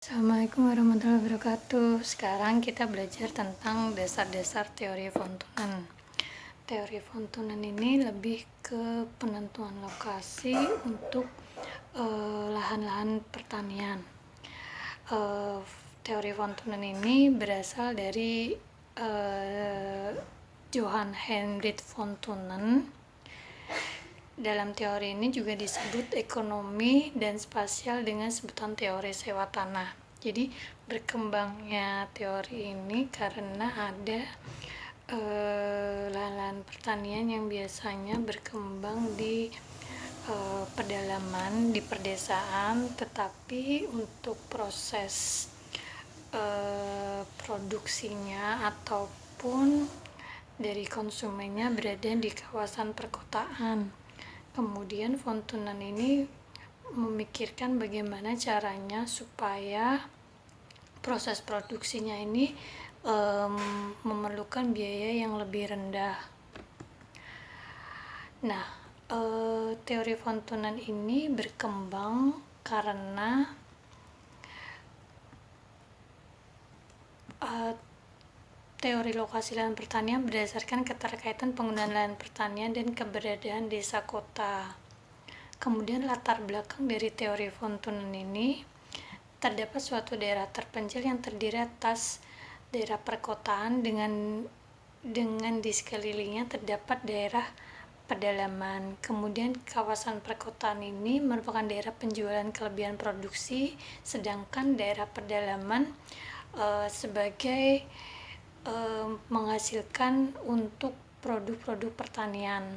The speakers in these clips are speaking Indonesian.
Assalamualaikum warahmatullahi wabarakatuh. Sekarang kita belajar tentang dasar-dasar teori von Thunen. Teori von Thunen ini lebih ke penentuan lokasi untuk lahan-lahan pertanian. Teori von Thunen ini berasal dari Johann Heinrich von Thunen. Dalam teori ini juga disebut ekonomi dan spasial dengan sebutan teori sewa tanah. Jadi berkembangnya teori ini karena ada lahan-lahan pertanian yang biasanya berkembang di pedalaman, di perdesaan, tetapi untuk proses produksinya ataupun dari konsumennya berada di kawasan perkotaan. Kemudian von Thunen ini memikirkan bagaimana caranya supaya proses produksinya ini memerlukan biaya yang lebih rendah. Nah, teori von Thunen ini berkembang karena teori lokasi lahan pertanian berdasarkan keterkaitan penggunaan lahan pertanian dan keberadaan desa kota. Kemudian latar belakang dari teori von Thunen ini, terdapat suatu daerah terpencil yang terdiri atas daerah perkotaan dengan di sekelilingnya terdapat daerah pedalaman. Kemudian kawasan perkotaan ini merupakan daerah penjualan kelebihan produksi, sedangkan daerah pedalaman sebagai menghasilkan untuk produk-produk pertanian.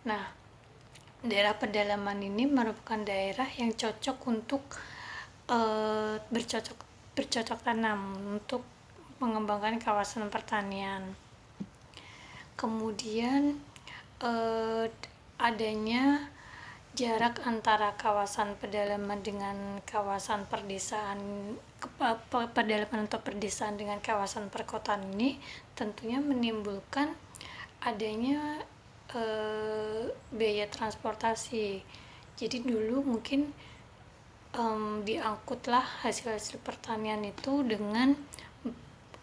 Nah, daerah pedalaman ini merupakan daerah yang cocok untuk bercocok tanam untuk mengembangkan kawasan pertanian. Kemudian adanya jarak antara kawasan pedalaman dengan kawasan pedalaman atau perdesaan dengan kawasan perkotaan ini tentunya menimbulkan adanya biaya transportasi. Jadi dulu mungkin diangkutlah hasil-hasil pertanian itu dengan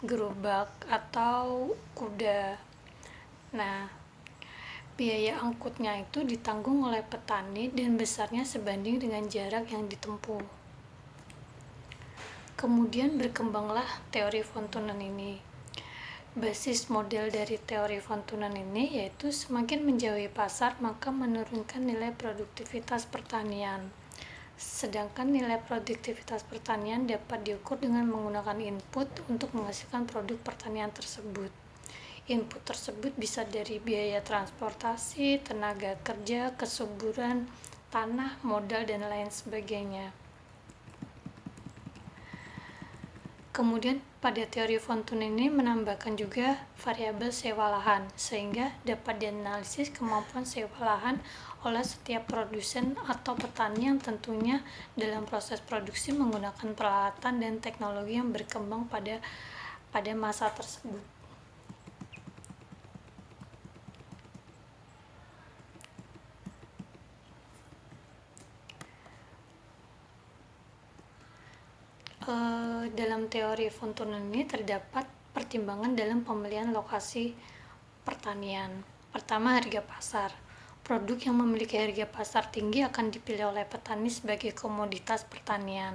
gerobak atau kuda. Nah, biaya angkutnya itu ditanggung oleh petani dan besarnya sebanding dengan jarak yang ditempuh. Kemudian berkembanglah teori von Thunen ini. Basis model dari teori von Thunen ini yaitu semakin menjauhi pasar maka menurunkan nilai produktivitas pertanian. Sedangkan nilai produktivitas pertanian dapat diukur dengan menggunakan input untuk menghasilkan produk pertanian tersebut. Input tersebut bisa dari biaya transportasi, tenaga kerja, kesuburan tanah, modal, dan lain sebagainya. Kemudian pada teori von Thunen ini menambahkan juga variabel sewa lahan, sehingga dapat dianalisis kemampuan sewa lahan oleh setiap produsen atau petani yang tentunya dalam proses produksi menggunakan peralatan dan teknologi yang berkembang pada masa tersebut. Dalam teori von Thunen ini terdapat pertimbangan dalam pemilihan lokasi pertanian. Pertama, harga pasar. Produk yang memiliki harga pasar tinggi akan dipilih oleh petani sebagai komoditas pertanian.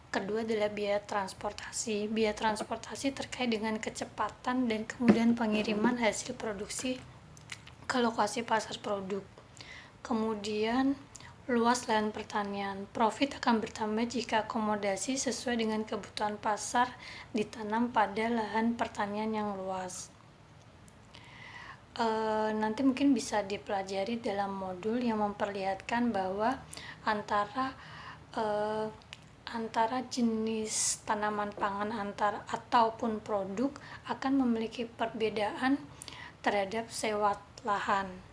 Kedua adalah biaya transportasi. Biaya transportasi terkait dengan kecepatan dan kemudian pengiriman hasil produksi ke lokasi pasar produk. Kemudian luas lahan pertanian. Profit akan bertambah jika akomodasi sesuai dengan kebutuhan pasar ditanam pada lahan pertanian yang luas. Nanti mungkin bisa dipelajari dalam modul yang memperlihatkan bahwa antara jenis tanaman pangan ataupun produk akan memiliki perbedaan terhadap sewa lahan.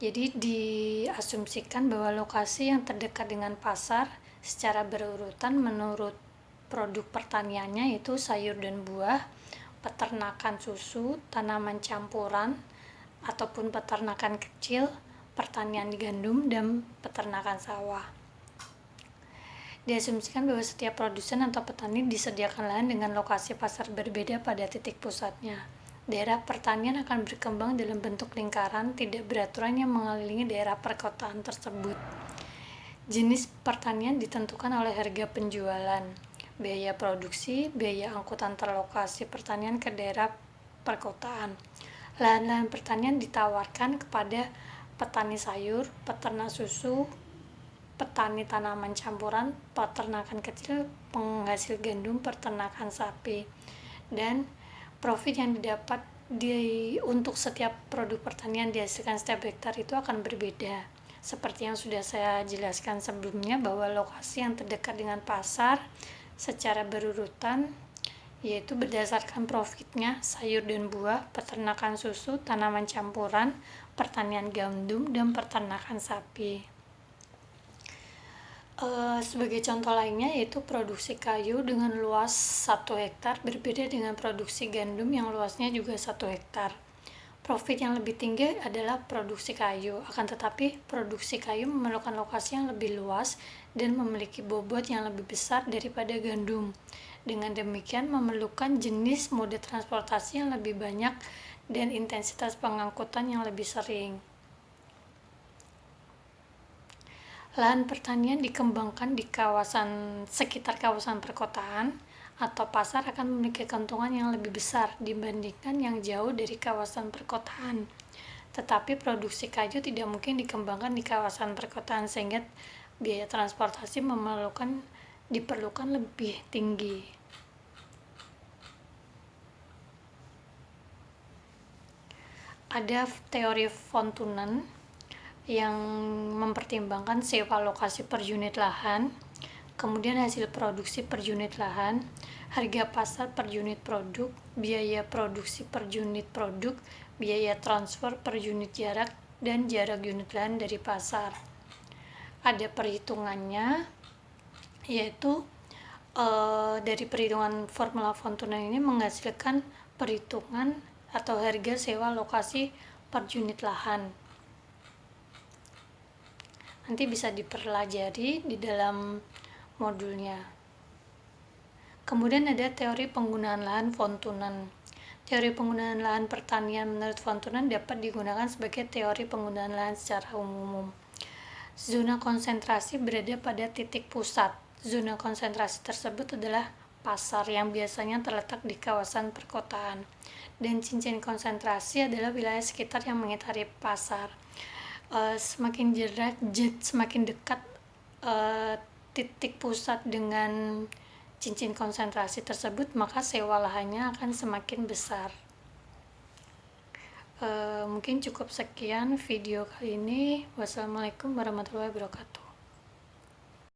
Jadi diasumsikan bahwa lokasi yang terdekat dengan pasar secara berurutan menurut produk pertaniannya yaitu sayur dan buah, peternakan susu, tanaman campuran ataupun peternakan kecil, pertanian gandum dan peternakan sawah. Diasumsikan bahwa setiap produsen atau petani disediakan lahan dengan lokasi pasar berbeda pada titik pusatnya. Daerah pertanian akan berkembang dalam bentuk lingkaran tidak beraturan yang mengelilingi daerah perkotaan tersebut. Jenis pertanian ditentukan oleh harga penjualan, biaya produksi, biaya angkutan terlokasi pertanian ke daerah perkotaan. Lahan-lahan pertanian ditawarkan kepada petani sayur, peternak susu, petani tanaman campuran, peternakan kecil, penghasil gandum, peternakan sapi, dan profit yang didapat untuk setiap produk pertanian dihasilkan setiap hektar itu akan berbeda. Seperti yang sudah saya jelaskan sebelumnya, bahwa lokasi yang terdekat dengan pasar secara berurutan yaitu berdasarkan profitnya sayur dan buah, peternakan susu, tanaman campuran, pertanian gandum, dan peternakan sapi. Sebagai contoh lainnya yaitu produksi kayu dengan luas 1 hektar berbeda dengan produksi gandum yang luasnya juga 1 hektar. Profit yang lebih tinggi adalah produksi kayu, akan tetapi produksi kayu memerlukan lokasi yang lebih luas dan memiliki bobot yang lebih besar daripada gandum. Dengan demikian memerlukan jenis mode transportasi yang lebih banyak dan intensitas pengangkutan yang lebih sering. Lahan pertanian dikembangkan di sekitar kawasan perkotaan atau pasar akan memiliki keuntungan yang lebih besar dibandingkan yang jauh dari kawasan perkotaan. Tetapi produksi kayu tidak mungkin dikembangkan di kawasan perkotaan sehingga biaya transportasi diperlukan lebih tinggi. Ada teori von Thunen yang mempertimbangkan sewa lokasi per unit lahan, kemudian hasil produksi per unit lahan, harga pasar per unit produk, biaya produksi per unit produk, biaya transfer per unit jarak, dan jarak unit lahan dari pasar. Ada perhitungannya, yaitu dari perhitungan formula von Thunen ini menghasilkan perhitungan atau harga sewa lokasi per unit lahan. Nanti bisa dipelajari di dalam modulnya. Kemudian ada teori penggunaan lahan von Thunen. Teori penggunaan lahan pertanian menurut von Thunen dapat digunakan sebagai teori penggunaan lahan secara umum. Zona konsentrasi berada pada titik pusat. Zona konsentrasi tersebut adalah pasar yang biasanya terletak di kawasan perkotaan. Dan cincin konsentrasi adalah wilayah sekitar yang mengitari pasar. Semakin dekat titik pusat dengan cincin konsentrasi tersebut, maka sewa lahannya akan semakin besar. Mungkin cukup sekian video kali ini. Wassalamualaikum warahmatullahi wabarakatuh.